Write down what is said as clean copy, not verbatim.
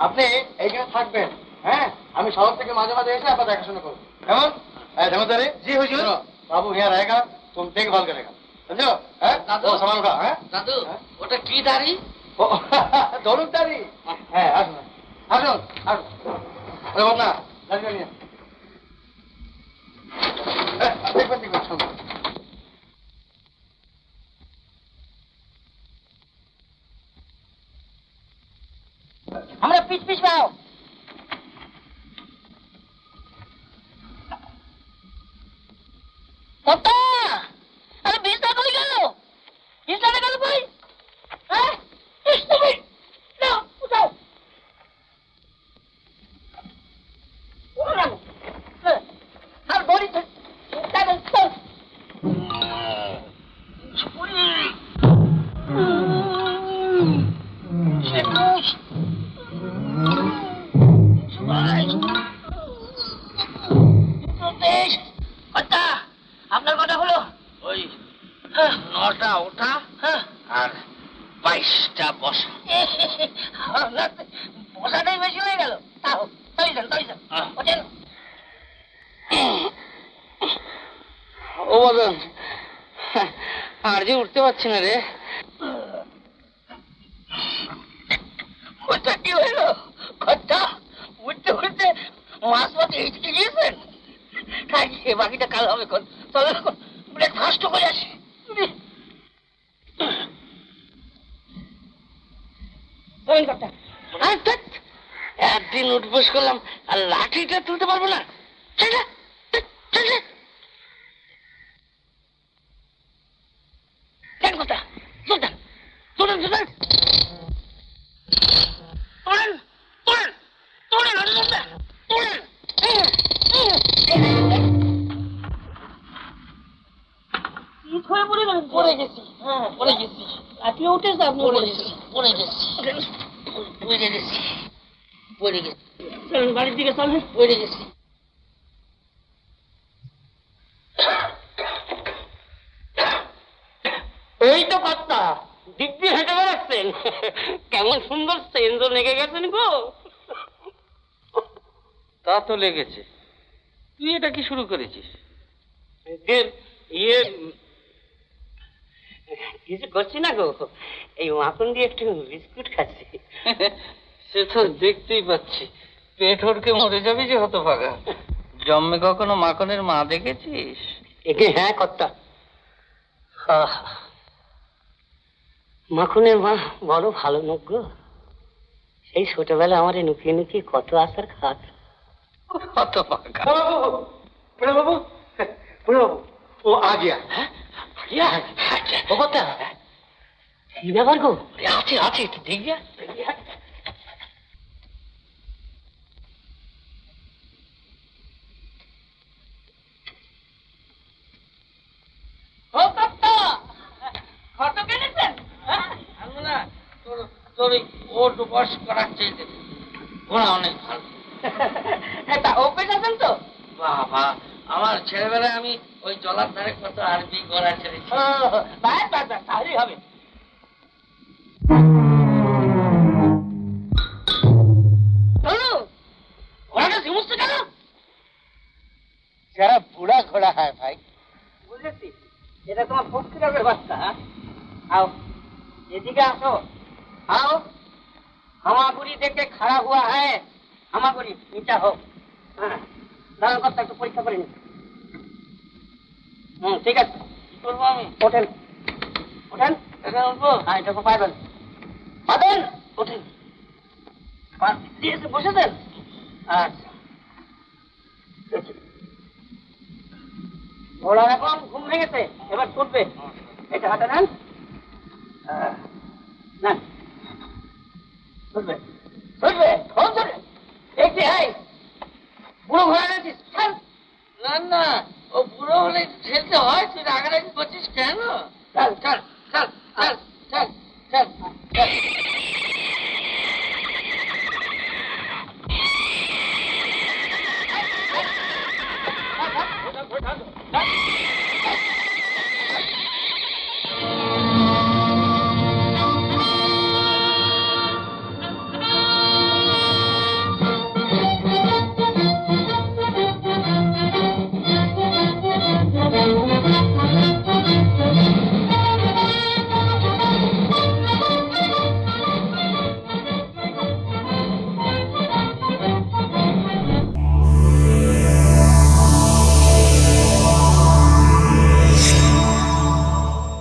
আপনি এইখানে থাকবেন, হ্যাঁ? আমি শহর থেকে মাঝে মাঝে এসে আপনার দেখাশোনা করবো, কেমন? जमादारी जी हुजूर। बाबू यहाँ रहेगा, तुम देखभाल करेगा, समझो? दादू सामान उठा। दादू ওটা কি দাড়ি? ধনুক দাড়ি। হ্যাঁ, আসুন আসুন আসুন। আরে বাবা, দাড়ি নিয়ে দেখবেন দেখবেন শুনুন। আমরা পিছ পিছ পাও। কর্তা, আরে বিছনা কই গেল? বিছনাটা গেল কই? হ্যাঁ, তুমি নাও, উঠাও। উঠাও। আর বড়ি তো তাহলে তো আপনার কথা হলো ওই 9টা ওঠা আর 22টা বসা। বসাটাই বেশি হয়ে গেল। তাও তাই যান ওঠেন। ও বাদন, আর যে উঠতে পারছি না রে। কথা কি হইল? কথা উঠতে উঠতে মাছ পথে হিচকে গিয়েছেন। বাকিটা কাল হবে। চলো ব্রেকফাস্ট করে আসি। একদিন উঠবোস করলাম আর লাঠিটা তুলতে পারবো না। কথা পড়ে গেছি। হ্যাঁ, পড়ে গেছি। আপনি উঠেছে, আপনি পড়ে গেছি। পড়ে গেছি, পড়ে গেছি, পড়ে গেছি। চলুন বাড়ির দিকে চলেন। পড়ে গেছি। এই তো কর্তা, দিব্যি হেঁটে বেড়াচ্ছেন। কেমন সুন্দর সেন্স লেগে গেছেন গো। তা তো লেগেছে। তুই এটা কি শুরু করেছিস? ইয়ে কিছু করছি না গো, এই মাখন দিয়ে একটু বিস্কুট খাচ্ছি। সে তো দেখতেই পাচ্ছি, পেট হড়কে মরে যাবি যে হতভাগা। জন্মে কখনো মাখনের মা দেখেছিস? একে হ্যাঁ কর্তা, মাখনের মা বড় ভালো লোক গো। সেই ছোটবেলা আমার নুকিয়ে নুকিয়ে কত আসার খাত। হতভাগা। বাবু, বাবু, ও আ গিয়া। ও কর্তা, কি ব্যাপার গো? আছে আছে, দেখ যা। তোর ওট বস করার চাইতে ঘোড়া অনেক ভালো। অভ্যেস আছেন তো? বাবা, আমার ছেলেবেলায় আমি ওই জলার ধারে কত আরবি গড়া ছেড়েছি। তাহলেই হবে। ঘোড়াটা ঝিমুচ্ছে কেন? যারা বুড়া ঘোড়া হয় ভাই। বুঝেছি, এটা তোমার ভক্তির ব্যবস্থা। आओ, এদিকে আসো। आओ, হামাগুড়ি দেখে খাড়া হুয়া হ্যাঁ। হামাগুড়ি নিচা হোক। হ্যাঁ, দাঁড়ান কথা একটু পরীক্ষা করে নি। ঠিক আছে, কি করবো আমি? ওঠেন ওঠেন। এখানে উঠবো? হ্যাঁ, এটা পাইবেন। পাবেন, ওঠেন। দিয়েছে, বসেছেন? আচ্ছা, ওরা এখন ঘুম ভেঙেছে, এবার ছুটবে। এটা হাতে নেন, নেন, ছুটবে ছুটবে। দেখছি হাই বুড়ো ঘোড়া নিয়েছিস। না না, ও বুড়ো হলে ঠেলতে হয়। তুই রাগারাগি করছিস কেন? চল চল চল চল চল চল চল।